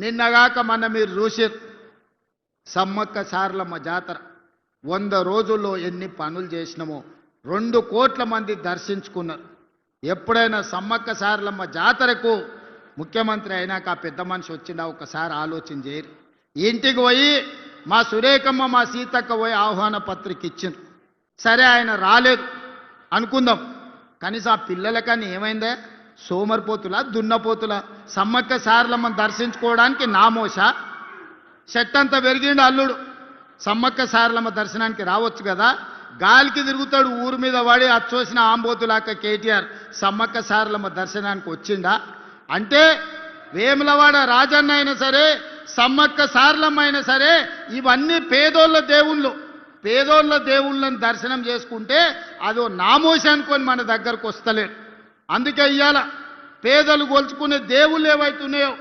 నిన్నగాక మన మీరు చూసారు సమ్మక్క సారలమ్మ జాతర 100 రోజుల్లో ఎన్ని పనులు చేసినామో 2 కోట్ల మంది దర్శించుకున్నారు. ఎప్పుడైనా సమ్మక్క సారలమ్మ జాతరకు ముఖ్యమంత్రి అయినాక ఆ పెద్ద మనిషి వచ్చిందా ఒకసారి ఆలోచన చేయరు. ఇంటికి పోయి మా సురేఖమ్మ మా సీతక్క పోయి ఆహ్వాన పత్రిక ఇచ్చిండ్రు. సరే ఆయన రాలేదు అనుకుందాం, కనీసం ఆ పిల్లలకని ఏమైందా? సోమరిపోతులా దున్నపోతులా? సమ్మక్క సారలమ్మని దర్శించుకోవడానికి నామోష చెట్టంతా పెరిగిండు అల్లుడు. సమ్మక్క సారలమ్మ దర్శనానికి రావచ్చు కదా, గాలికి తిరుగుతాడు ఊరు మీద వాడి అచ్చోసిన ఆంబోతులాక కేటీఆర్ సమ్మక్క సారలమ్మ దర్శనానికి వచ్చిండా? అంటే వేములవాడ రాజన్న అయినా సరే సమ్మక్క సారలమ్మ అయినా సరే ఇవన్నీ పేదోళ్ళ దేవుళ్ళు. పేదోళ్ళ దేవుళ్ళని దర్శనం చేసుకుంటే అదో నామోష అనుకొని మన దగ్గరకు వస్తలేరు. అందుకే ఇయ్యాల పేదలు గొలుచుకునే దేవుళ్ళు ఏవైతున్నాయో